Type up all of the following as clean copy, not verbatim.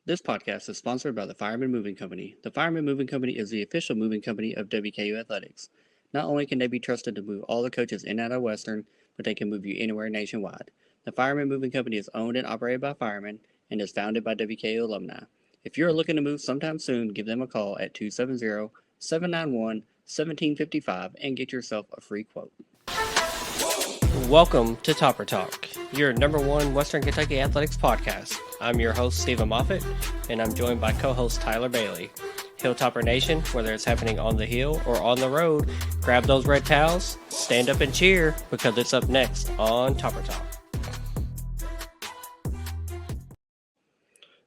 This podcast is sponsored by the Fireman Moving Company. The Fireman Moving Company is the official moving company of WKU Athletics. Not only can they be trusted to move all the coaches in and out of Western, but they can move you anywhere nationwide. The Fireman Moving Company is owned and operated by firemen and is founded by WKU alumni. If you're looking to move sometime soon, give them a call at 270-791-1755 and get yourself a free quote. Welcome to Topper Talk, your number one Western Kentucky athletics podcast. I'm your host, Stephen Moffitt, and I'm joined by co-host Tyler Bailey. Hilltopper Nation, whether it's happening on the hill or on the road, grab those red towels, stand up and cheer, because it's up next on Topper Talk.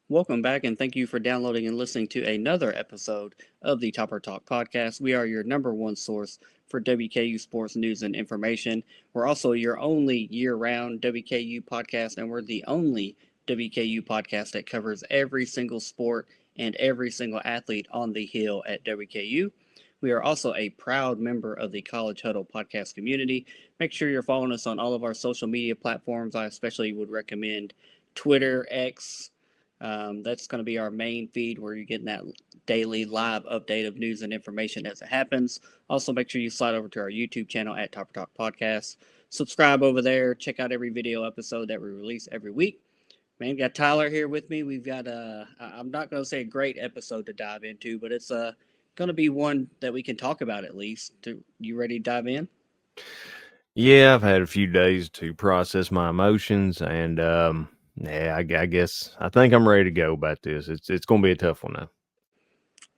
Welcome back, and thank you for downloading and listening to another episode of the Topper Talk podcast. We are your number one source for WKU sports news and information. We're also your only year-round WKU podcast, and we're the only WKU podcast that covers every single sport and every single athlete on the hill at WKU. We are also a proud member of the College Huddle podcast community. Make sure you're following us on all of our social media platforms. I especially would recommend Twitter, X. That's going to be our main feed where you're getting that daily live update of news and information as it happens. Also, make sure you slide over to our YouTube channel at Topper Talk Podcast. Subscribe over there. Check out every video episode that we release every week. Man, got Tyler here with me. We've got I'm not going to say a great episode to dive into, but it's going to be one that we can talk about at least. You ready to dive in? Yeah, I've had a few days to process my emotions, and yeah, I guess I think I'm ready to go about this. It's going to be a tough one though.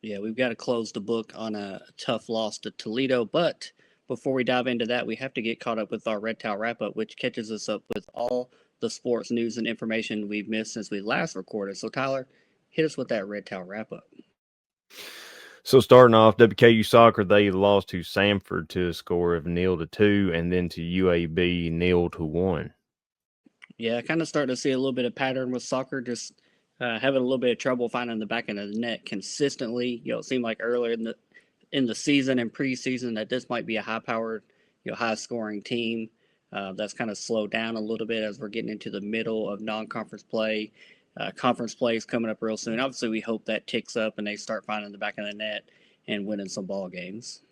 Yeah, we've got to close the book on a tough loss to Toledo, but before we dive into that, we have to get caught up with our Red Towel wrap-up, which catches us up with all the sports news and information we've missed since we last recorded. So, Tyler, hit us with that Red Towel wrap-up. So starting off, WKU soccer, they lost to Samford to a score of 0-2, and then to UAB 0-1. Yeah, kind of starting to see a little bit of pattern with soccer, just having a little bit of trouble finding the back of the net consistently. It seemed like earlier in the season and preseason that this might be a high-powered, high-scoring team. That's kind of slowed down a little bit as we're getting into the middle of non-conference play. Conference play is coming up real soon. Obviously, we hope that ticks up and they start finding the back of the net and winning some ball games.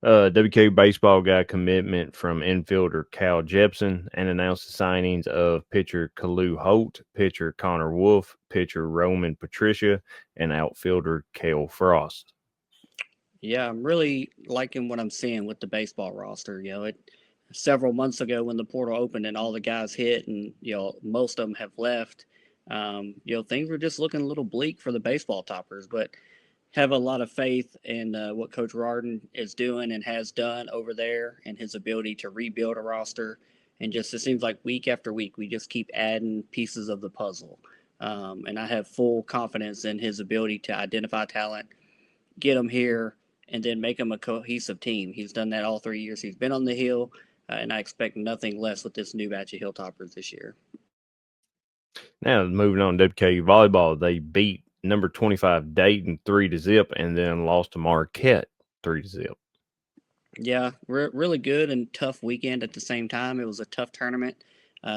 WKU baseball got a commitment from infielder Cal Jepson and announced the signings of pitcher Kalu Holt, pitcher Connor Wolf, pitcher Roman Patricia, and outfielder Cale Frost. Yeah, I'm really liking what I'm seeing with the baseball roster. Several months ago when the portal opened and all the guys hit, and most of them have left. Things were just looking a little bleak for the baseball toppers, but have a lot of faith in what Coach Rarden is doing and has done over there, and his ability to rebuild a roster. And just it seems like week after week, we just keep adding pieces of the puzzle. And I have full confidence in his ability to identify talent, get them here, and then make them a cohesive team. He's done that all 3 years he's been on the Hill, and I expect nothing less with this new batch of Hilltoppers this year. Now moving on to WKU volleyball, they beat number 25 Dayton 3-0 and then lost to Marquette 3-0. Yeah, really good and tough weekend at the same time. It was a tough tournament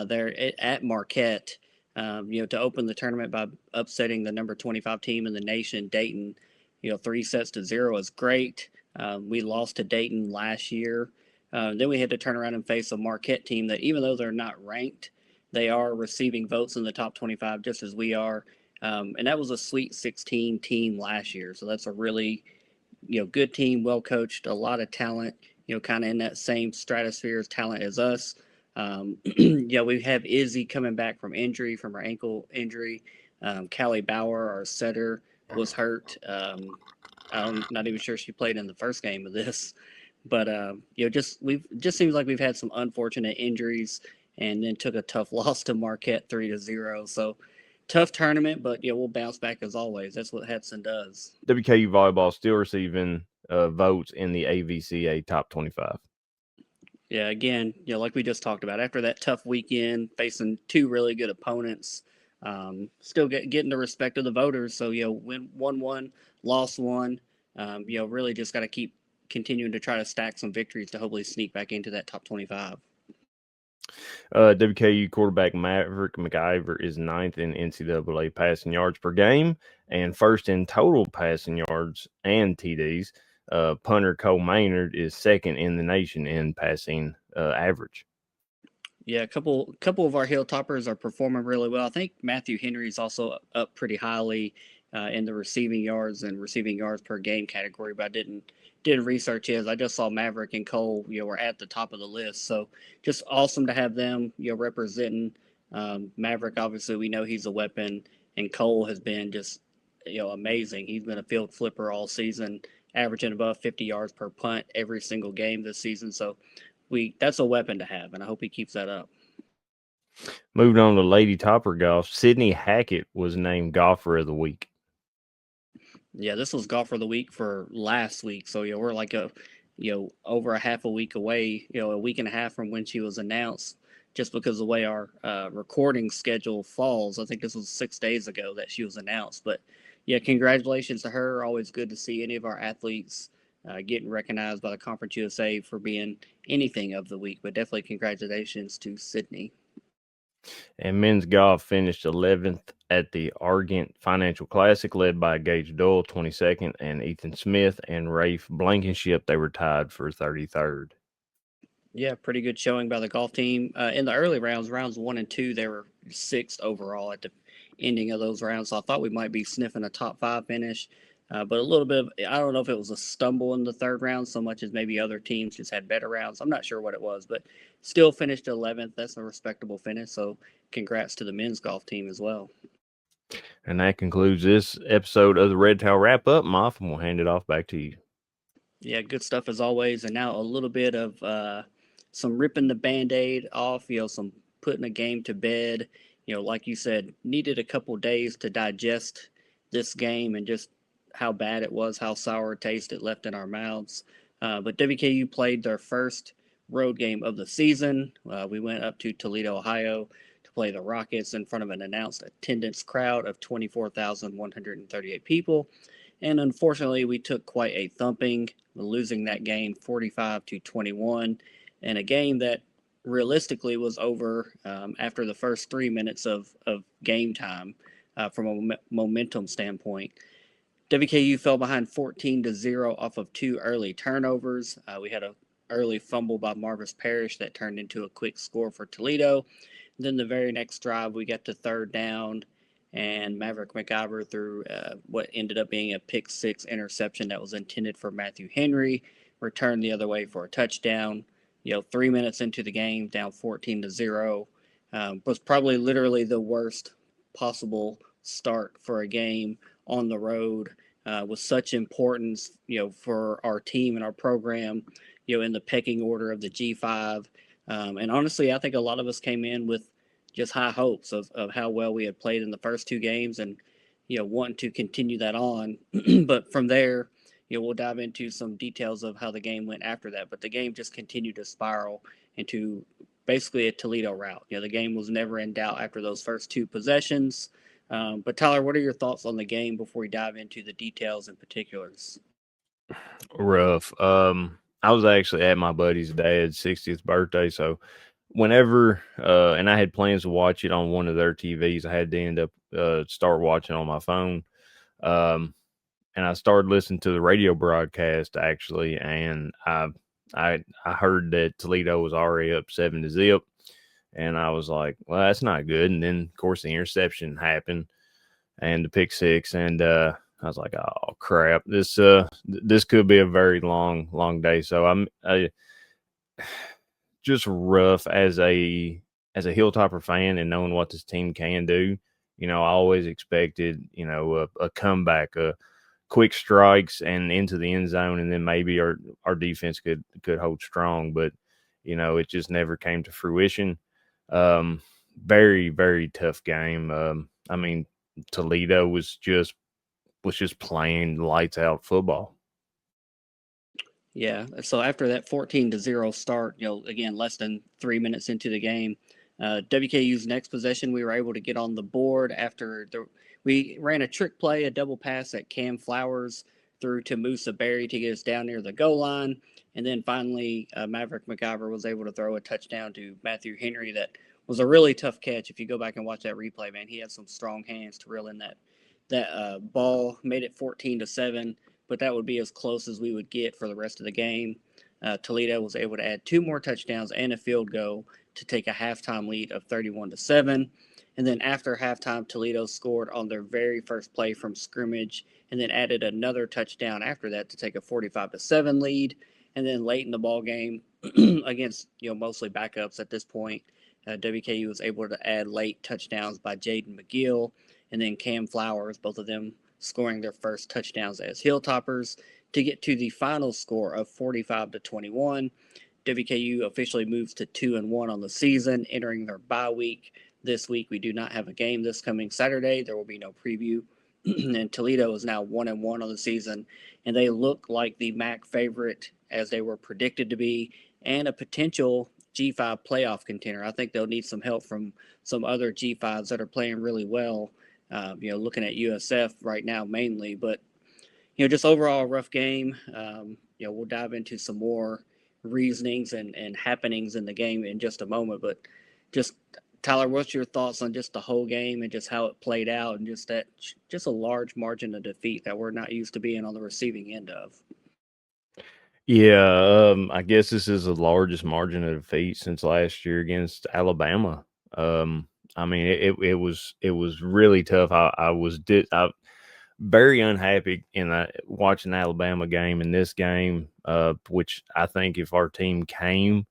there at Marquette. To open the tournament by upsetting the number 25 team in the nation, Dayton, 3-0 is great. We lost to Dayton last year. Then we had to turn around and face a Marquette team that, even though they're not ranked, they are receiving votes in the top 25 just as we are. And that was a Sweet 16 team last year. So that's a really, good team, well coached, a lot of talent, kind of in that same stratosphere as talent as us. We have Izzy coming back from her ankle injury. Callie Bauer, our setter, was hurt. I'm not even sure she played in the first game of this. But we've just seems like we've had some unfortunate injuries, and then took a tough loss to Marquette 3-0. So tough tournament, but we'll bounce back as always. That's what Hudson does. WKU volleyball still receiving votes in the AVCA top 25. Yeah, again, like we just talked about, after that tough weekend, facing two really good opponents, still getting the respect of the voters. So, win 1-1, lost 1. Really just got to keep continuing to try to stack some victories to hopefully sneak back into that top 25. WKU quarterback Maverick McIver is ninth in NCAA passing yards per game and first in total passing yards and TDs. Punter Cole Maynard is second in the nation in passing average. Yeah, a couple of our hill toppers are performing really well. I think Matthew Henry is also up pretty highly in the receiving yards and receiving yards per game category, but I didn't research his. I just saw Maverick and Cole, were at the top of the list. So just awesome to have them, representing Maverick. Obviously, we know he's a weapon, and Cole has been just amazing. He's been a field flipper all season, averaging above 50 yards per punt every single game this season. So that's a weapon to have, and I hope he keeps that up. Moving on to Lady Topper Golf, Sydney Hackett was named Golfer of the Week. Yeah, this was golf for the week for last week, so we're like over a half a week away, a week and a half from when she was announced, just because of the way our recording schedule falls. I think this was 6 days ago that she was announced, but yeah, congratulations to her. Always good to see any of our athletes getting recognized by the Conference USA for being anything of the week, but definitely congratulations to Sydney. And men's golf finished 11th at the Argent Financial Classic, led by Gage Doyle, 22nd, and Ethan Smith and Rafe Blankenship. They were tied for 33rd. Yeah, pretty good showing by the golf team. In the early rounds 1 and 2, they were sixth overall at the ending of those rounds. So I thought we might be sniffing a top five finish, but a little bit of, I don't know if it was a stumble in the third round so much as maybe other teams just had better rounds. I'm not sure what it was, but still finished 11th. That's a respectable finish. So congrats to the men's golf team as well. And that concludes this episode of the Red Tail Wrap Up. Moff, and we'll hand it off back to you. Yeah, good stuff as always. And now a little bit of some ripping the band-aid off, some putting a game to bed. Like you said, needed a couple days to digest this game and just how bad it was, how sour taste it left in our mouths. But WKU played their first road game of the season. We went up to Toledo, Ohio to play the Rockets in front of an announced attendance crowd of 24,138 people. And unfortunately, we took quite a thumping, losing that game 45-21, and a game that realistically was over after the first 3 minutes of game time from a momentum standpoint. WKU fell behind 14-0 off of two early turnovers. We had an early fumble by Marvis Parrish that turned into a quick score for Toledo. Then the very next drive, we got to third down, and Maverick McIver threw what ended up being a pick six interception that was intended for Matthew Henry, returned the other way for a touchdown. 3 minutes into the game, down 14-0, was probably literally the worst possible start for a game on the road with such importance, for our team and our program, in the pecking order of the G5. And honestly, I think a lot of us came in with just high hopes of how well we had played in the first two games and, wanting to continue that on. But from there, we'll dive into some details of how the game went after that. But the game just continued to spiral into basically a Toledo route. The game was never in doubt after those first two possessions. But Tyler, what are your thoughts on the game before we dive into the details and particulars? Rough. I was actually at my buddy's dad's 60th birthday, so whenever and I had plans to watch it on one of their TVs, I had to end up start watching on my phone. And I started listening to the radio broadcast actually, and I heard that Toledo was already up 7-0, and I was like, well, that's not good. And then of course the interception happened and the pick six, and I was like, oh crap, this could be a very long day. So I just rough as a Hilltopper fan and knowing what this team can do. I always expected, a comeback, quick strikes and into the end zone, and then maybe our defense could hold strong, but it just never came to fruition. Very, very tough game. I mean, Toledo was just playing lights out football. Yeah. So after that 14-0 start, again, less than 3 minutes into the game, WKU's next possession, we were able to get on the board after we ran a trick play, a double pass that Cam Flowers threw to Musa Berry to get us down near the goal line. And then finally, Maverick McIver was able to throw a touchdown to Matthew Henry that was a really tough catch. If you go back and watch that replay, man, he had some strong hands to reel in that ball. Made it 14-7, but that would be as close as we would get for the rest of the game. Toledo was able to add two more touchdowns and a field goal to take a halftime lead of 31-7. And then after halftime, Toledo scored on their very first play from scrimmage, and then added another touchdown after that to take a 45-7 lead. And then late in the ball game, against mostly backups at this point, WKU was able to add late touchdowns by Jaden McGill and then Cam Flowers, both of them scoring their first touchdowns as Hilltoppers to get to the final score of 45-21. WKU officially moves to 2-1 on the season, entering their bye week. This week we do not have a game this coming Saturday. There will be no preview. And Toledo is now 1-1 on the season, and they look like the MAC favorite as they were predicted to be, and a potential G5 playoff contender. I think they'll need some help from some other G5s that are playing really well. Looking at USF right now mainly, but just overall a rough game. We'll dive into some more reasonings and happenings in the game in just a moment. But just Tyler, what's your thoughts on just the whole game and just how it played out and just a large margin of defeat that we're not used to being on the receiving end of? Yeah, I guess this is the largest margin of defeat since last year against Alabama. I mean, it was really tough. I very unhappy in watching the Alabama game and this game, which I think if our team came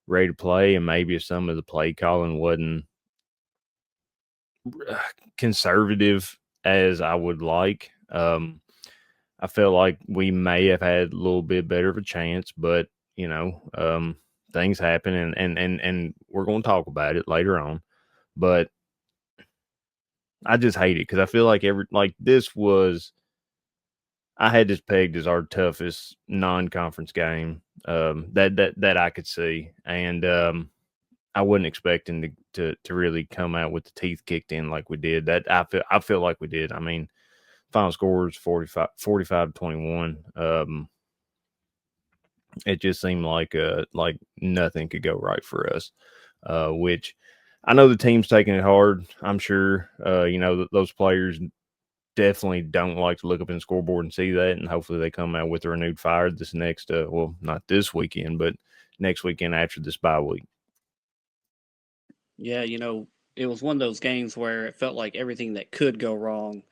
ready to play and maybe if some of the play calling wasn't conservative as I would like, I felt like we may have had a little bit better of a chance, but things happen, and we're going to talk about it later on. But I just hate it because I feel like this was I had this pegged as our toughest non-conference game that I could see, and I wasn't expecting to really come out with the teeth kicked in like we did. That I feel like we did. I mean, final score was 45-21. It just seemed like nothing could go right for us. Which I know the team's taking it hard. I'm sure those players definitely don't like to look up in the scoreboard and see that, and hopefully they come out with a renewed fire this next well, not this weekend, but next weekend after this bye week. Yeah, it was one of those games where it felt like everything that could go wrong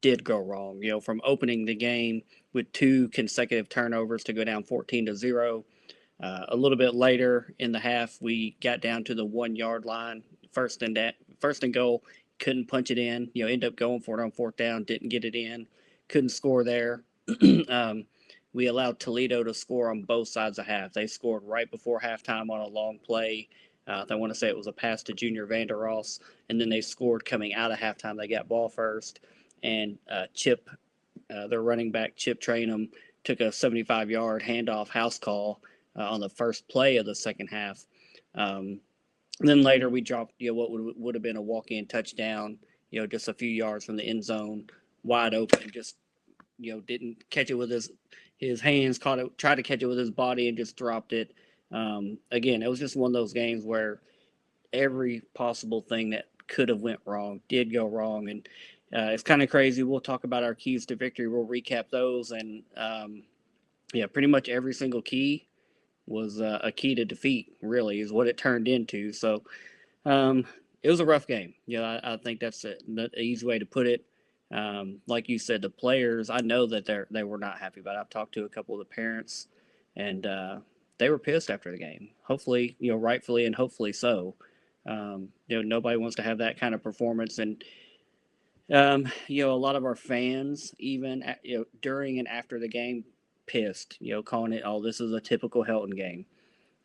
did go wrong. From opening the game with two consecutive turnovers to go down 14-0. A little bit later in the half, we got down to the 1 yard line, first and goal. Couldn't punch it in. End up going for it on fourth down. Didn't get it in. Couldn't score there. um, we allowed Toledo to score on both sides of half. They scored right before halftime on a long play. I want to say it was a pass to Junior Vanderross, and then they scored coming out of halftime. They got ball first, and Chip, their running back, Chip Trainum, took a 75-yard handoff house call on the first play of the second half. And then later we dropped what would have been a walk-in touchdown, just a few yards from the end zone, wide open. Just didn't catch it with his hands, caught it, tried to catch it with his body, and just dropped it. Again, it was just one of those games where every possible thing that could have went wrong did go wrong, and it's kind of crazy. We'll talk about our keys to victory. We'll recap those, and yeah, pretty much every single key was a key to defeat. Really, is what it turned into. So um, it was a rough game. I think that's the easy way to put it. Like you said, the players, I know that they were not happy about it. I've talked to a couple of the parents, and they were pissed after the game. Hopefully, rightfully and hopefully so. Nobody wants to have that kind of performance, and a lot of our fans, even during and after the game, pissed. Calling it, "Oh, this is a typical Helton game."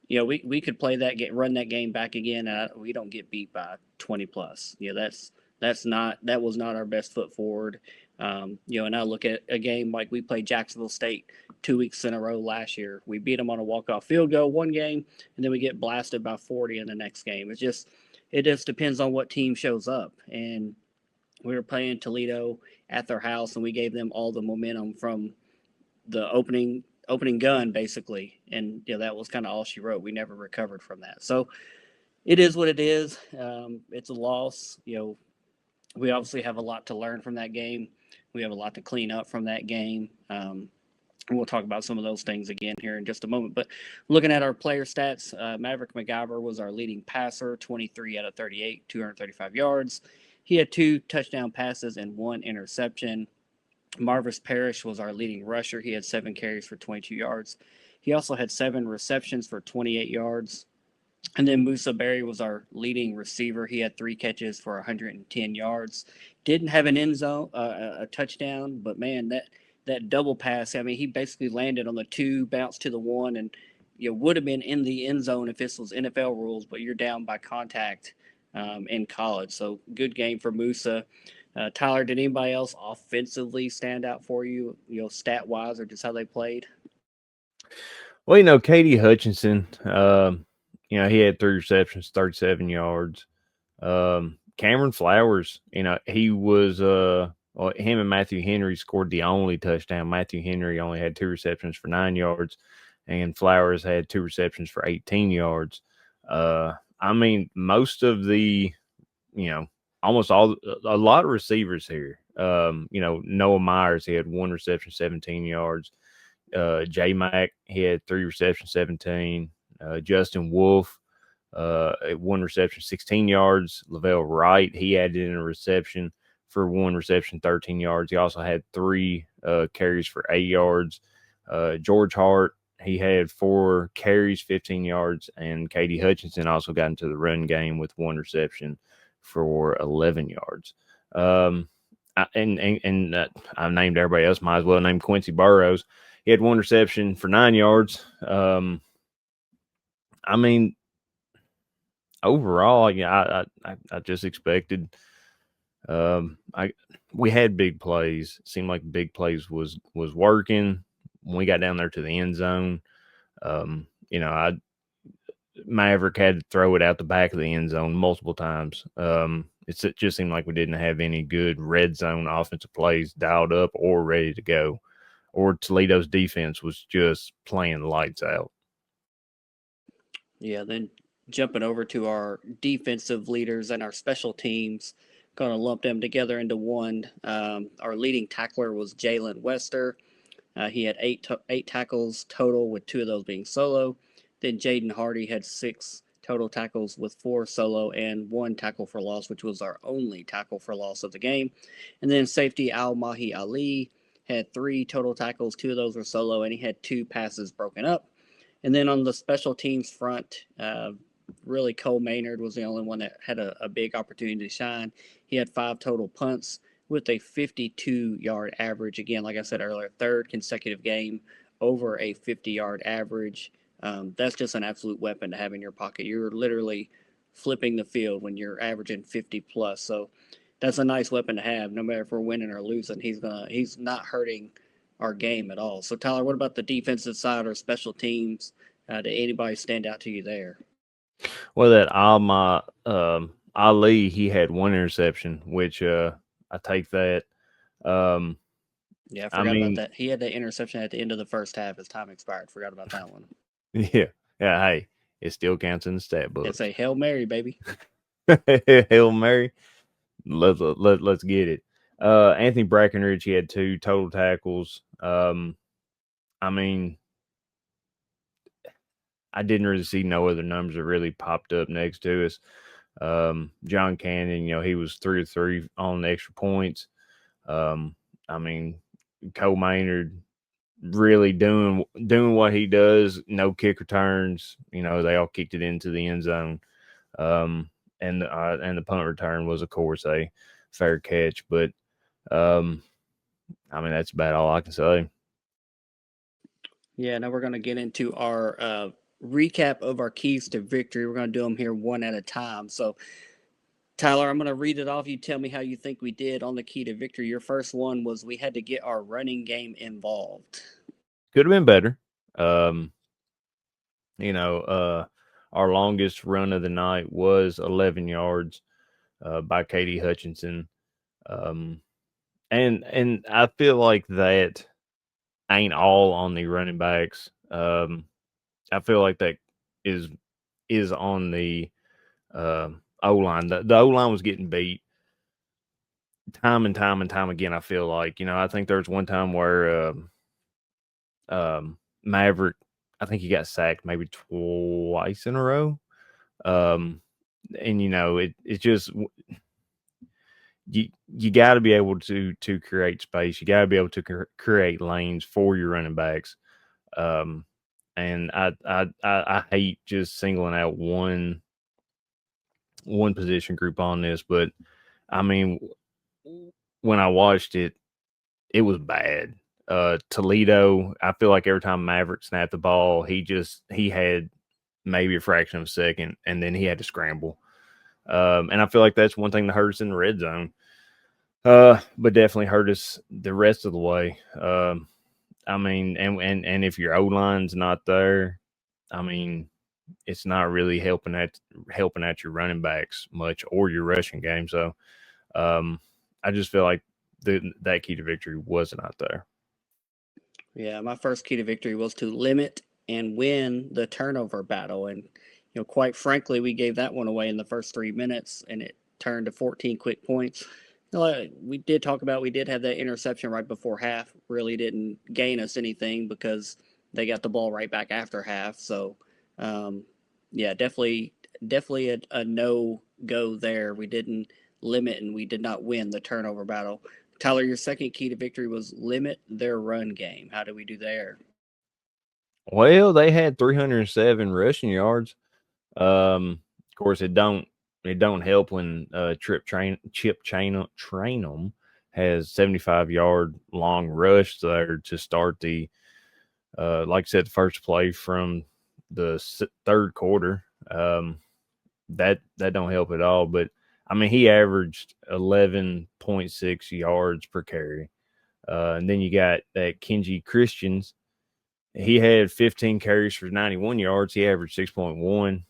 We could play that game, run that game back again, and we don't get beat by 20 plus. That was not our best foot forward. And I look at a game like we played Jacksonville State 2 weeks in a row last year. We beat them on a walk-off field goal one game, and then we get blasted by 40 in the next game. It just depends on what team shows up. And we were playing Toledo at their house, and we gave them all the momentum from the opening opening gun basically, and that was kind of all she wrote. We never recovered from that, so it is what it is. It's a loss. We obviously have a lot to learn from that game. We have a lot to clean up from that game. And we'll talk about some of those things again here in just a moment. But looking at our player stats, Maverick McGyver was our leading passer, 23 out of 38, 235 yards. He had 2 touchdown passes and 1 interception. Marvis Parrish was our leading rusher. He had 7 carries for 22 yards. He also had 7 receptions for 28 yards. And then Musa Berry was our leading receiver. He had 3 catches for 110 yards. Didn't have an end zone, a touchdown, but man, that double pass. I mean, he basically landed on the 2, bounced to the 1, and would have been in the end zone if this was NFL rules. But you're down by contact in college, so good game for Musa. Tyler, did anybody else offensively stand out for you? Stat wise, or just how they played? Well, Katie Hutchinson, he had 3 receptions, 37 yards. Cameron Flowers, he was him and Matthew Henry scored the only touchdown. Matthew Henry only had 2 receptions for 9 yards, and Flowers had 2 receptions for 18 yards. I mean, most of the, almost a lot of receivers here. Noah Myers, he had 1 reception, 17 yards. J Mac, he had 3 receptions, 17. Justin Wolf, 1 reception, 16 yards. Lavelle Wright, he added in a reception for 1 reception, 13 yards. He also had 3 carries for 8 yards. George Hart, he had 4 carries, 15 yards. And Katie Hutchinson also got into the run game with 1 reception for 11 yards. I named everybody else. Might as well name Quincy Burrows. He had 1 reception for 9 yards. I mean, overall, I just expected. We had big plays. It seemed like big plays was working. When we got down there to the end zone, Maverick had to throw it out the back of the end zone multiple times. It just seemed like we didn't have any good red zone offensive plays dialed up or ready to go. Or Toledo's defense was just playing lights out. Yeah, then jumping over to our defensive leaders and our special teams, going to lump them together into one. Our leading tackler was Jalen Wester. He had eight tackles total, with 2 of those being solo. Then Jaden Hardy had 6 total tackles, with 4 solo and 1 tackle for loss, which was our only tackle for loss of the game. And then safety Al Mahi Ali had 3 total tackles, 2 of those were solo, and he had 2 passes broken up. And then on the special teams front, really Cole Maynard was the only one that had a big opportunity to shine. He had 5 total punts with a 52-yard average. Again, like I said earlier, 3rd consecutive game over a 50-yard average. That's just an absolute weapon to have in your pocket. You're literally flipping the field when you're averaging 50 plus. So that's a nice weapon to have. No matter if we're winning or losing, he's not hurting our game at all. So Tyler, what about the defensive side or special teams? Did anybody stand out to you there? Well, that Ali, he had 1 interception, which I take that. Yeah, I I forgot about mean, that. He had that interception at the end of the first half. His time expired. Forgot about that one. yeah, hey, it still counts in the stat It's books. a Hail Mary, baby. Hail Mary, let's get it. Anthony Brackenridge, he had 2 total tackles. I mean, I didn't really see no other numbers that really popped up next to us. John Cannon, he was 3 of 3 on the extra points. I mean, Cole Maynard really doing what he does. No kick returns. They all kicked it into the end zone. And the punt return was, of course, a fair catch. But I mean, that's about all I can say. Yeah, now we're going to get into our recap of our keys to victory. We're going to do them here one at a time. So, Tyler, I'm going to read it off. You tell me how you think we did on the key to victory. Your first one was we had to get our running game involved. Could have been better. Um, our longest run of the night was 11 yards by Katie Hutchinson. And I feel like that ain't all on the running backs. I feel like that is is on the O line. The O line was getting beat time and time and time again. I feel like, I think there's one time where Maverick, I think he got sacked maybe twice in a row. Um, and it's just you got to be able to create space. You got to be able to create lanes for your running backs. Um, and I hate just singling out one position group on this, but I mean, when I watched it, it was bad. Toledo, I feel like every time Maverick snapped the ball, he had maybe a fraction of a second, and then he had to scramble. And I feel like that's one thing that hurt us in the red zone. But definitely hurt us the rest of the way. I mean, and if your O line's not there, I mean, it's not really helping out your running backs much or your rushing game. So, I just feel like that key to victory was not there. Yeah, my first key to victory was to limit and win the turnover battle. And, quite frankly, we gave that one away in the first 3 minutes and it turned to 14 quick points. Like we did talk about, we did have that interception right before half. Really didn't gain us anything because they got the ball right back after half. So, um, yeah, definitely a no go there. We didn't limit and we did not win the turnover battle. Tyler, your second key to victory was limit their run game. How do we do there? Well, they had 307 rushing yards. Of course, it don't help when Chip Trainum has 75-yard long rush there to start the like I said, the first play from the third quarter. That don't help at all. But I mean, he averaged 11.6 yards per carry. And then you got that Kenji Christians. He had 15 carries for 91 yards. He averaged 6.1.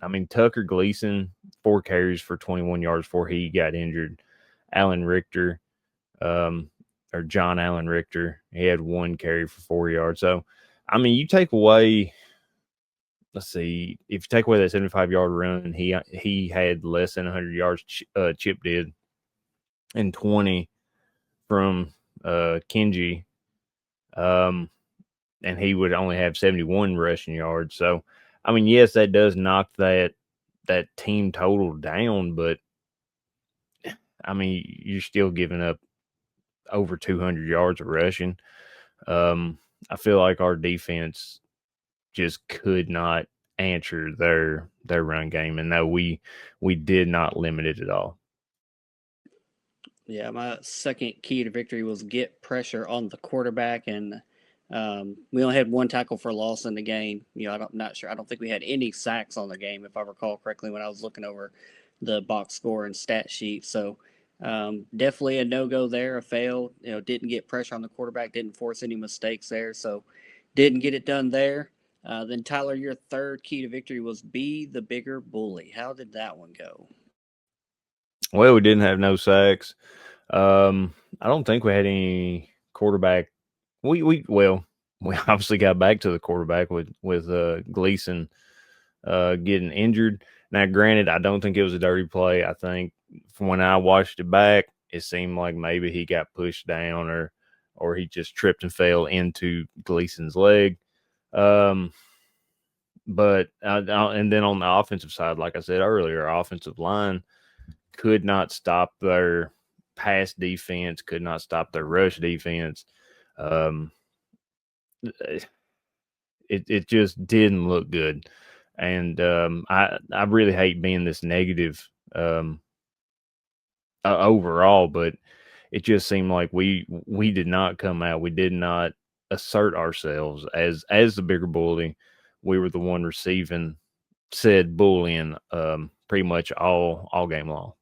I mean, Tucker Gleason, 4 carries for 21 yards before he got injured. Allen Richter, um, or John Allen Richter, he had 1 carry for 4 yards. So, I mean, you take away, let's see, if you take away that 75-yard run, he had less than 100 yards. Chip did, and 20 from Kenji. Um, and he would only have 71 rushing yards. So, I mean, yes, that does knock that team total down, but I mean, you're still giving up over 200 yards of rushing. Um, I feel like our defense just could not answer their run game, and no, we did not limit it at all. Yeah, my second key to victory was get pressure on the quarterback, and we only had one tackle for loss in the game. I'm not sure. I don't think we had any sacks on the game, if I recall correctly, when I was looking over the box score and stat sheet. So definitely a no go there, a fail. Didn't get pressure on the quarterback, didn't force any mistakes there, so didn't get it done there. Then Tyler, your third key to victory was be the bigger bully. How did that one go? Well, we didn't have no sacks. I don't think we had any quarterback. Well, we obviously got back to the quarterback with Gleason getting injured. Now, granted, I don't think it was a dirty play. I think from when I watched it back, it seemed like maybe he got pushed down or he just tripped and fell into Gleason's leg. Um, but and then on the offensive side, like I said earlier, our offensive line could not stop their pass defense, could not stop their rush defense. Um, it just didn't look good, and I really hate being this negative overall, but it just seemed like we did not come out, we did not assert ourselves as the bigger bully. We were the one receiving said bullying pretty much all game long.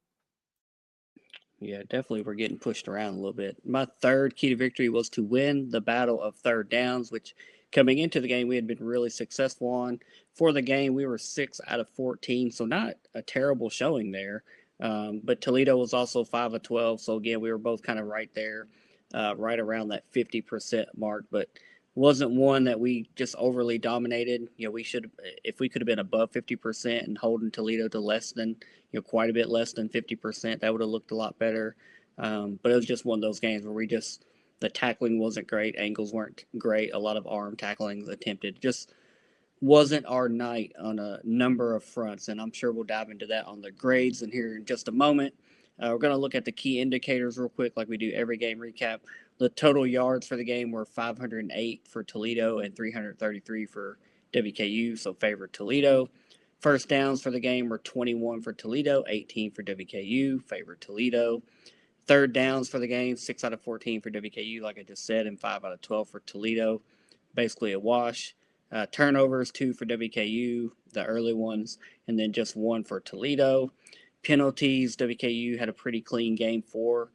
Yeah, definitely we're getting pushed around a little bit. My third key to victory was to win the battle of third downs, which coming into the game we had been really successful on. For the game, we were 6 out of 14, so not a terrible showing there. But Toledo was also 5 of 12, so again we were both kind of right there. right around that 50% mark, but wasn't one that we just overly dominated. We should, if we could have been above 50% and holding Toledo to less than, quite a bit less than 50%, that would have looked a lot better. But it was just one of those games where the tackling wasn't great, angles weren't great, a lot of arm tacklings attempted. Just wasn't our night on a number of fronts, and I'm sure we'll dive into that on the grades in here in just a moment. We're going to look at the key indicators real quick, like we do every game recap. The total yards for the game were 508 for Toledo and 333 for WKU, so favored Toledo. First downs for the game were 21 for Toledo, 18 for WKU, favored Toledo. Third downs for the game, 6 out of 14 for WKU, like I just said, and 5 out of 12 for Toledo. Basically a wash. Turnovers, 2 for WKU, the early ones, and then just 1 for Toledo. Penalties, WKU had a pretty clean game, 4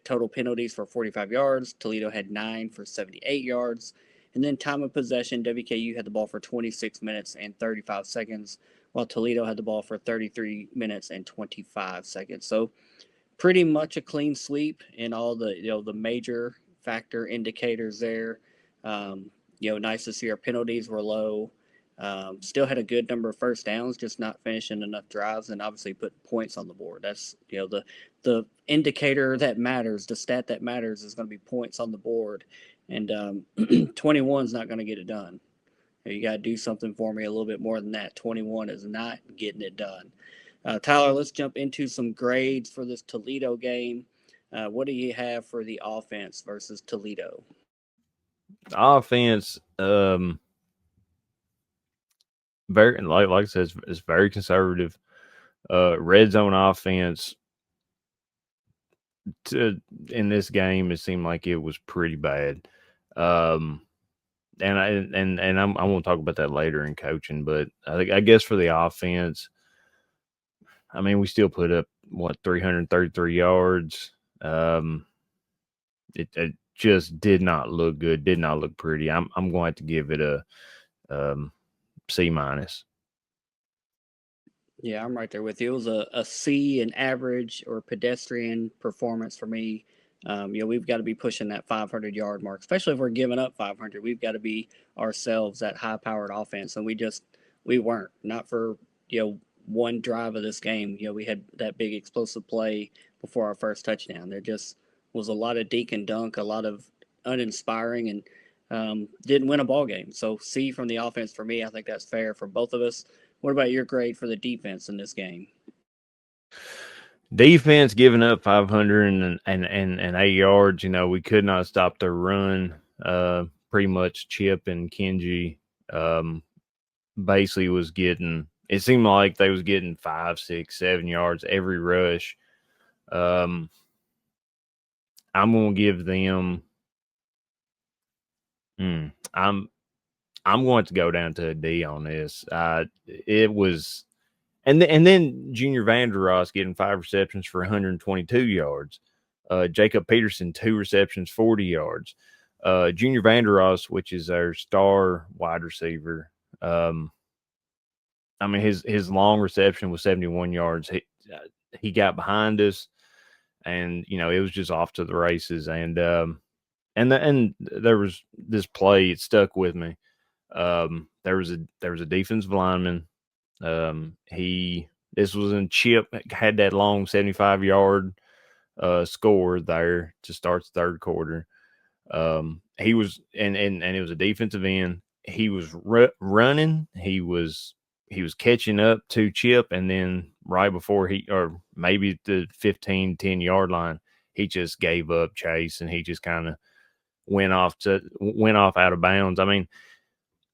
total penalties for 45 yards. Toledo had 9 for 78 yards. And then time of possession, WKU had the ball for 26 minutes and 35 seconds, while Toledo had the ball for 33 minutes and 25 seconds. So pretty much a clean sweep in all the major factor indicators there. Um, nice to see our penalties were low. Still had a good number of first downs, just not finishing enough drives, and obviously put points on the board. That's the indicator that matters. The stat that matters is going to be points on the board, and 21 is not going to get it done. You got to do something for me a little bit more than that. 21 is not getting it done. Tyler, let's jump into some grades for this Toledo game. What do you have for the offense versus Toledo? Offense, very like I said, it's very conservative. Red zone offense in this game, it seemed like it was pretty bad. Um, and I won't talk about that later in coaching, but I guess for the offense, I mean, we still put up 333 yards. It just did not look good, did not look pretty. I'm going to have to give it a C minus. Yeah, I'm right there with you. It was a C, an average or pedestrian performance for me. We've got to be pushing that 500-yard mark, especially if we're giving up 500. We've got to be ourselves that high-powered offense, and we weren't. Not for one drive of this game. We had that big explosive play before our first touchdown. There just was a lot of deke and dunk, a lot of uninspiring, and didn't win a ball game. So C from the offense for me. I think that's fair for both of us. What about your grade for the defense in this game? Defense giving up 508 yards. We could not stop their run. Pretty much Chip and Kenji basically was getting. It seemed like they was getting 5, 6, 7 yards every rush. I'm gonna give them. I'm going to go down to a D on this. It was, and then Junior Vandeross getting 5 receptions for 122 yards. Jacob Peterson 2 receptions, 40 yards. Junior Vandeross, which is our star wide receiver. I mean, his long reception was 71 yards. He got behind us, and it was just off to the races. And there was this play. It stuck with me. There was a defensive lineman. This was in Chip had that long 75-yard score there to start the third quarter. He was and it was a defensive end. He was running. He was catching up to Chip, and then right before or maybe the 10-yard line, he just gave up chase, and he just kind of went off out of bounds. I mean,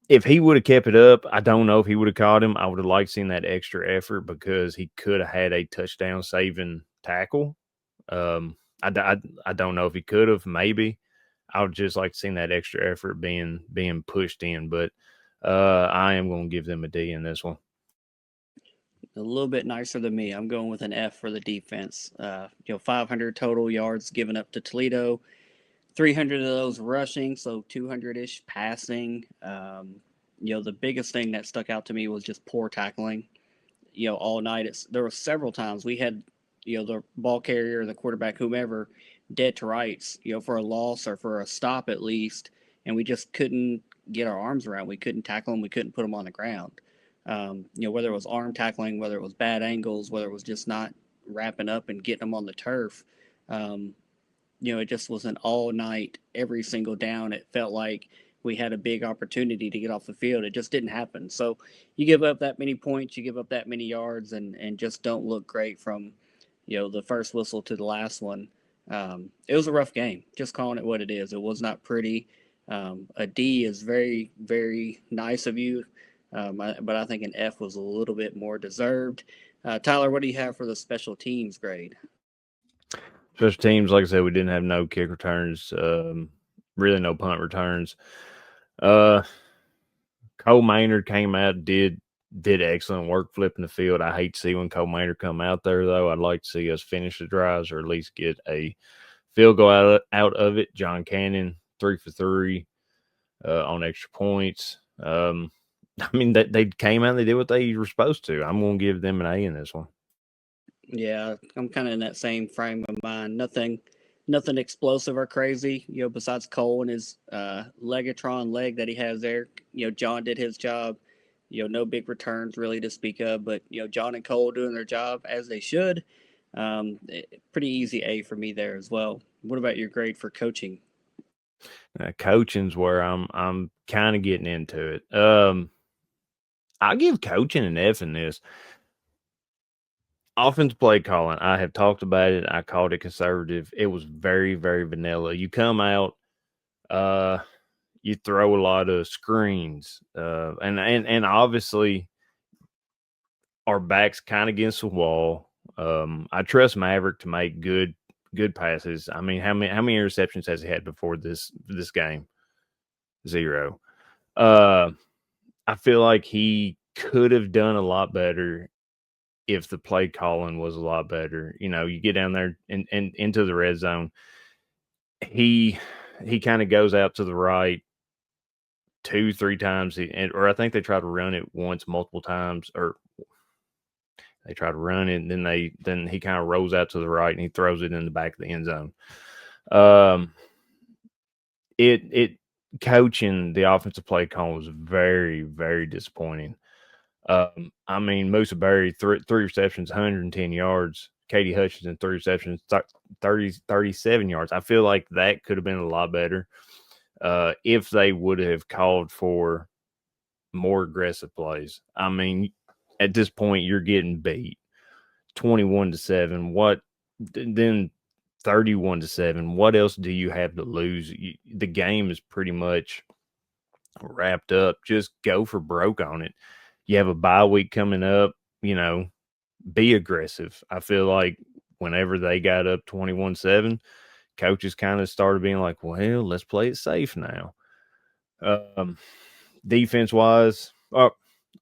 if he would have kept it up, I don't know if he would have caught him. I would have liked seeing that extra effort because he could have had a touchdown saving tackle. I don't know if he could have. Maybe I would just like seeing that extra effort being pushed in. But I am going to give them a D in this one. A little bit nicer than me. I'm going with an F for the defense. 500 total yards given up to Toledo. 300 of those rushing, so 200-ish passing. The biggest thing that stuck out to me was just poor tackling. All night. There were several times we had, the ball carrier, the quarterback, whomever, dead to rights, for a loss or for a stop at least, and we just couldn't get our arms around. We couldn't tackle them. We couldn't put them on the ground. Whether it was arm tackling, whether it was bad angles, whether it was just not wrapping up and getting them on the turf. Um, it just was an all night, every single down. It felt like we had a big opportunity to get off the field. It just didn't happen. So you give up that many points, you give up that many yards, and just don't look great from, the first whistle to the last one. It was a rough game. Just calling it what it is. It was not pretty. A D is very, very nice of you, but I think an F was a little bit more deserved. Tyler, what do you have for the special teams grade? Special teams, like I said, we didn't have no kick returns, really no punt returns. Uh, Cole Maynard came out, did excellent work flipping the field. I hate to see when Cole Maynard come out there, though. I'd like to see us finish the drives or at least get a field goal out of it. John Cannon, 3 for 3 on extra points. I mean, they came out and they did what they were supposed to. I'm going to give them an A in this one. Yeah, I'm kind of in that same frame of mind. Nothing explosive or crazy. Besides Cole and his Legatron leg that he has there. John did his job. No big returns really to speak of, but John and Cole doing their job as they should. Pretty easy A for me there as well. What about your grade for coaching? Coaching's where I'm kind of getting into it. I'll give coaching an F in this. Offense play calling, I have talked about it. I called it conservative. It was very, very vanilla. You come out, uh, you throw a lot of screens, and obviously our back's kind of against the wall. I trust Maverick to make good passes. I mean, how many interceptions has he had before this game? 0. Uh, I feel like he could have done a lot better if the play calling was a lot better. You get down there and into the red zone. He kind of goes out to the right 2-3 times, or I think they try to run it once, multiple times, or they try to run it, and then he kind of rolls out to the right and he throws it in the back of the end zone. It coaching the offensive play call was very, very disappointing. I mean, Musa Berry, three receptions, 110 yards. Katie Hutchinson, 3 receptions, 37 yards. I feel like that could have been a lot better if they would have called for more aggressive plays. I mean, at this point, you're getting beat 21-7. What then? 31-7. What else do you have to lose? The game is pretty much wrapped up. Just go for broke on it. You have a bye week coming up, be aggressive. I feel like whenever they got up 21-7, coaches kind of started being like, well, let's play it safe now. Defense wise,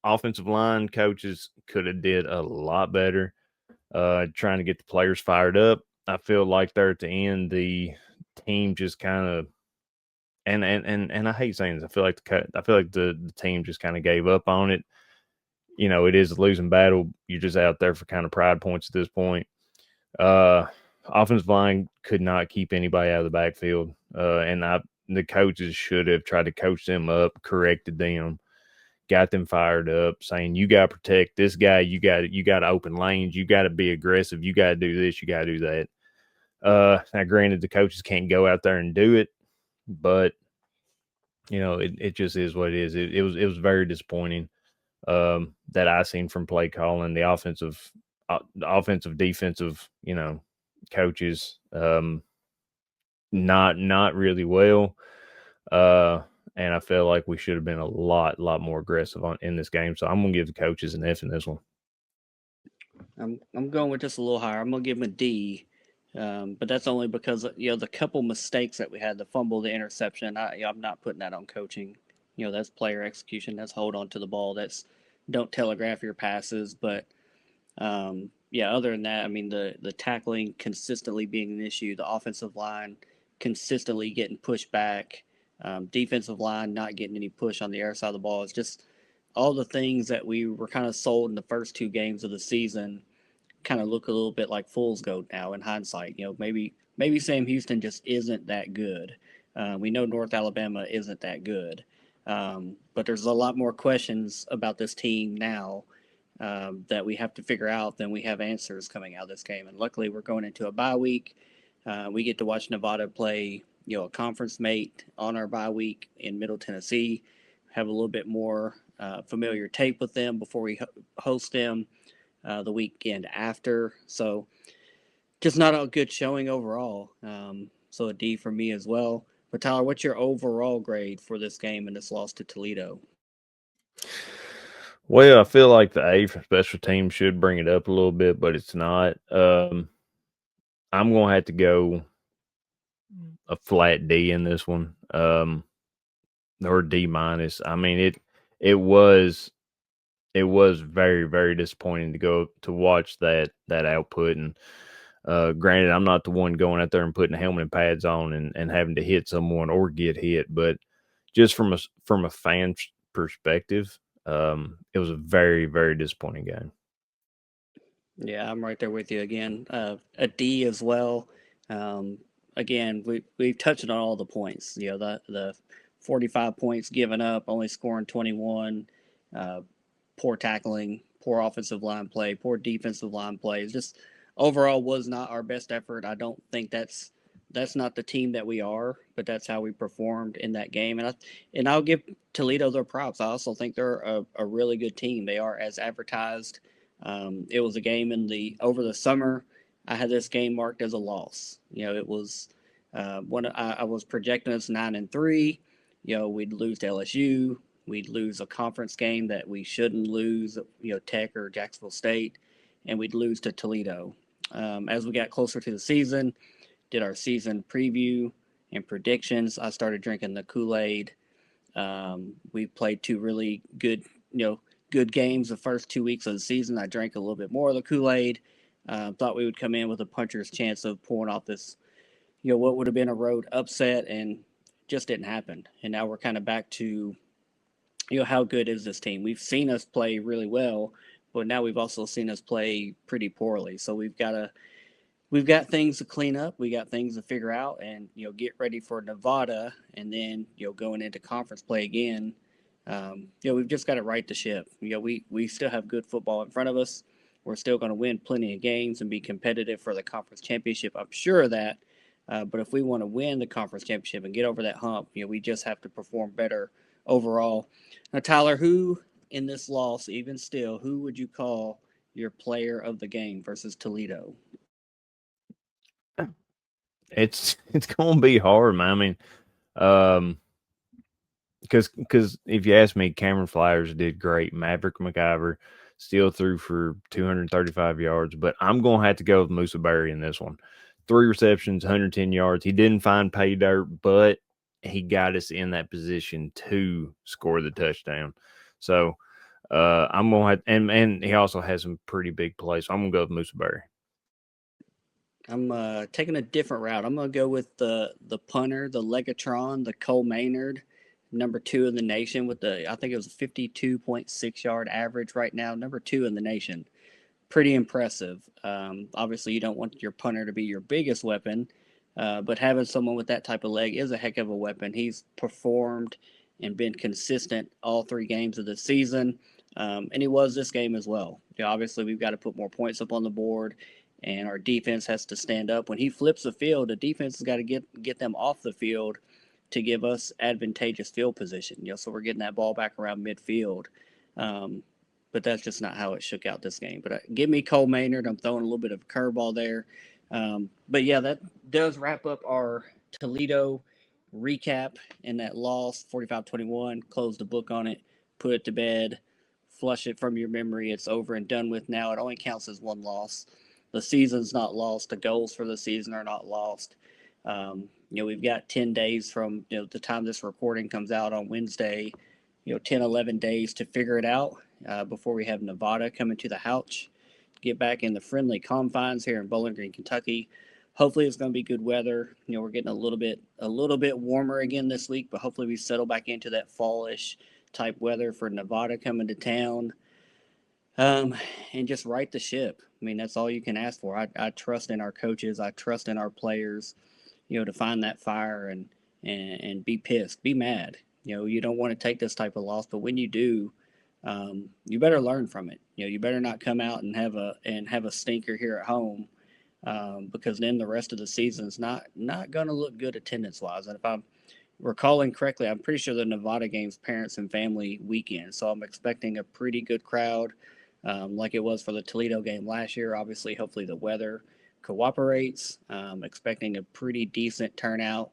offensive line coaches could have did a lot better trying to get the players fired up. I feel like there at the end, the team just kind of and I hate saying this. I feel like the team just kind of gave up on it. It is a losing battle. You're just out there for kind of pride points at this point. Offensive line could not keep anybody out of the backfield, and the coaches should have tried to coach them up, corrected them, got them fired up, saying you got to protect this guy. You got to open lanes. You got to be aggressive. You got to do this. You got to do that. Now, granted, the coaches can't go out there and do it, but it just is what it is. It was very disappointing that I seen from play calling the offensive, defensive, coaches, not really well. And I feel like we should have been a lot more aggressive in this game. So I'm gonna give the coaches an F in this one. I'm going with just a little higher. I'm gonna give him a D, but that's only because the couple mistakes that we had, the fumble, the interception. I'm not putting that on coaching. That's player execution. That's hold on to the ball. That's don't telegraph your passes. But yeah, other than that, I mean the tackling consistently being an issue, the offensive line consistently getting pushed back, defensive line not getting any push on the air side of the ball. It's just all the things that we were kind of sold in the first 2 games of the season kind of look a little bit like fool's gold now in hindsight. Maybe maybe Sam Houston just isn't that good. We know North Alabama isn't that good. But there's a lot more questions about this team now that we have to figure out than we have answers coming out of this game. And luckily, we're going into a bye week. We get to watch Nevada play, a conference mate on our bye week in Middle Tennessee. Have a little bit more familiar tape with them before we host them the weekend after. So just not a good showing overall. So a D for me as well. But Tyler, what's your overall grade for this game and this loss to Toledo? Well, I feel like the A for special teams should bring it up a little bit, but it's not. I'm going to have to go a flat D in this one, or D minus. I mean, it was very, very disappointing to go to watch that output. And granted, I'm not the one going out there and putting helmet and pads on and having to hit someone or get hit, but just from a fan perspective, it was a very, very disappointing game. Yeah, I'm right there with you again. A D as well. Um, Again, we've touched on all the points. The 45 points given up, only scoring 21. Uh, Poor tackling, poor offensive line play, poor defensive line play. It's just overall was not our best effort. I don't think that's not the team that we are, but that's how we performed in that game. And I'll give Toledo their props. I also think they're a really good team. They are as advertised. It was a game over the summer. I had this game marked as a loss. It was I was projecting us 9-3. We'd lose to LSU. We'd lose a conference game that we shouldn't lose. Tech or Jacksonville State, and we'd lose to Toledo. As we got closer to the season, did our season preview and predictions. I started drinking the Kool-Aid. We played two really good games the first 2 weeks of the season. I drank a little bit more of the Kool-Aid. Thought we would come in with a puncher's chance of pulling off this, what would have been a road upset, and just didn't happen. And now we're kind of back to, how good is this team? We've seen us play really well, but now we've also seen us play pretty poorly. So we've got things to clean up. We got things to figure out, and get ready for Nevada, and then going into conference play again. We've just got to right the ship. We still have good football in front of us. We're still going to win plenty of games and be competitive for the conference championship. I'm sure of that. But if we want to win the conference championship and get over that hump, we just have to perform better overall. Now, Tyler, who in this loss, even still, who would you call your player of the game versus Toledo? It's going to be hard, man. I mean, um, because if you ask me, Cameron Flyers did great. Maverick McIver still threw for 235 yards, but I'm going to have to go with Musa Berry in this one. 3 receptions, 110 yards. He didn't find pay dirt, but he got us in that position to score the touchdown. So I'm going to have, and he also has some pretty big plays. So I'm going to go with Musa Berry. I'm taking a different route. I'm going to go with the punter, the Legatron, the Cole Maynard, number two in the nation with I think it was a 52.6 yard average right now, number two in the nation. Pretty impressive. Obviously, you don't want your punter to be your biggest weapon, but having someone with that type of leg is a heck of a weapon. He's performed and been consistent all 3 games of the season, and he was this game as well. Obviously, we've got to put more points up on the board, and our defense has to stand up. When he flips the field, the defense has got to get them off the field to give us advantageous field position. So we're getting that ball back around midfield. But that's just not how it shook out this game. But give me Cole Maynard. I'm throwing a little bit of a curveball there. But yeah, that does wrap up our Toledo recap and that loss 45-21. Close the book on it, put it to bed, flush it from your memory. It's over and done with now. It only counts as one loss. The season's not lost. The goals for the season are not lost. We've got 10 days from the time this recording comes out on Wednesday, 10, 11 days to figure it out before we have Nevada coming to the Houch. Get back in the friendly confines here in Bowling Green, Kentucky. Hopefully it's going to be good weather. We're getting a little bit warmer again this week, but hopefully we settle back into that fallish type weather for Nevada coming to town. um, and just right the ship. I mean, that's all you can ask for. I trust in our coaches. I trust in our players. To find that fire and be pissed, be mad. You don't want to take this type of loss, but when you do, you better learn from it. You better not come out and have a stinker here at home, because then the rest of the season's not going to look good attendance wise. And if I'm recalling correctly, I'm pretty sure the Nevada game's parents and family weekend, so I'm expecting a pretty good crowd, like it was for the Toledo game last year. Obviously, hopefully the weather cooperates. Expecting a pretty decent turnout.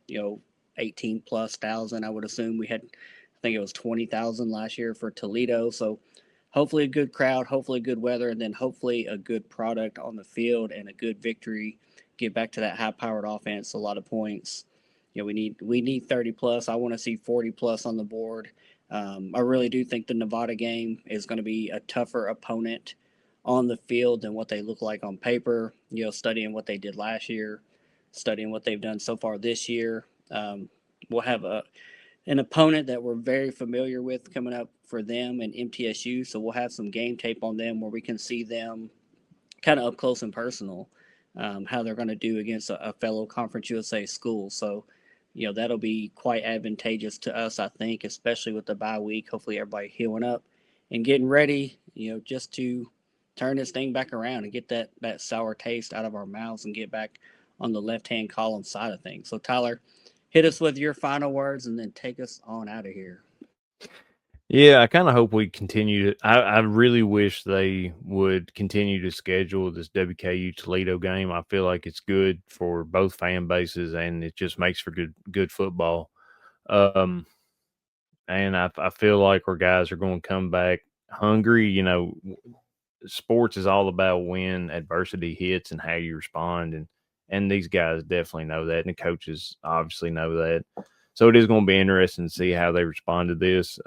18 plus thousand. I would assume we had. I think it was 20,000 last year for Toledo. So hopefully a good crowd, hopefully good weather, and then hopefully a good product on the field and a good victory. Get back to that high-powered offense, a lot of points. We need 30 plus. I want to see 40 plus on the board. I really do think the Nevada game is going to be a tougher opponent on the field than what they look like on paper. Studying what they did last year, studying what they've done so far this year. We'll have an opponent that we're very familiar with coming up for them in MTSU. So we'll have some game tape on them where we can see them kind of up close and personal, how they're going to do against a fellow Conference USA school. So, that'll be quite advantageous to us, I think, especially with the bye week. Hopefully, everybody healing up and getting ready, just to turn this thing back around and get that sour taste out of our mouths and get back on the left hand column side of things. So, Tyler, hit us with your final words and then take us on out of here. Yeah, I kind of hope we continue. I really wish they would continue to schedule this WKU Toledo game. I feel like it's good for both fan bases, and it just makes for good football. Um, and I feel like our guys are going to come back hungry. Sports is all about when adversity hits and how you respond, and these guys definitely know that, and the coaches obviously know that. So it is going to be interesting to see how they respond to this.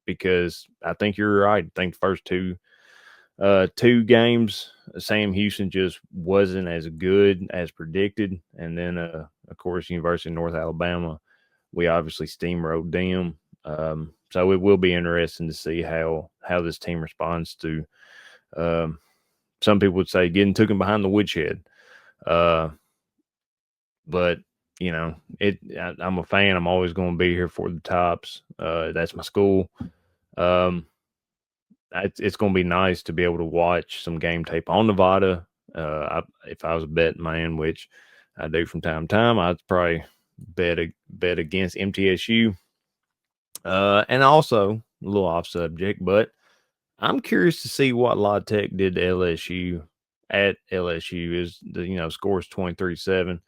Because I think you're right. I think the first two games, Sam Houston just wasn't as good as predicted, and then of course University of North Alabama, we obviously steamrolled them. So it will be interesting to see how this team responds to. Um, some people would say getting taken behind the woodshed, uh, but I'm a fan. I'm always going to be here for the Tops. That's my school. It's going to be nice to be able to watch some game tape on Nevada. If I was a betting man, which I do from time to time, I'd probably bet against MTSU. And also a little off subject, but I'm curious to see what La Tech did to LSU at LSU. Is the scores 23-7.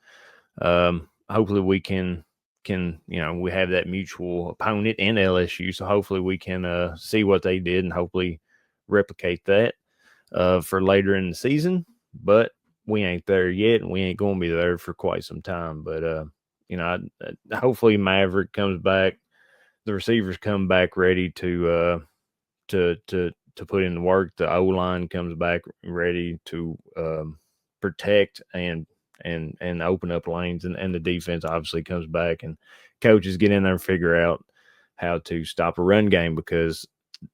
Hopefully we can we have that mutual opponent in LSU, so hopefully we can see what they did and hopefully replicate that for later in the season. But we ain't there yet, and we ain't going to be there for quite some time. But hopefully Maverick comes back, the receivers come back ready to put in the work. The O line comes back ready to protect and open up lanes, and the defense obviously comes back, and coaches get in there and figure out how to stop a run game, because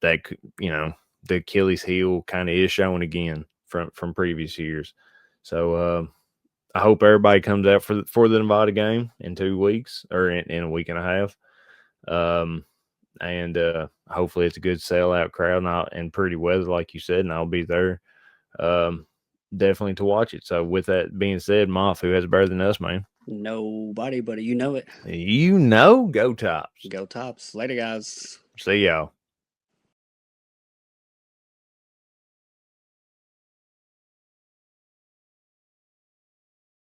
that the Achilles heel kind of is showing again from previous years. So I hope everybody comes out for the Nevada game in 2 weeks, or in a week and a half. And hopefully it's a good sellout crowd and pretty weather, like you said, and I'll be there. Definitely to watch it. So with that being said, Moff, who has better than us, man? Nobody, buddy. Go Tops. Go Tops. Later, guys. See y'all.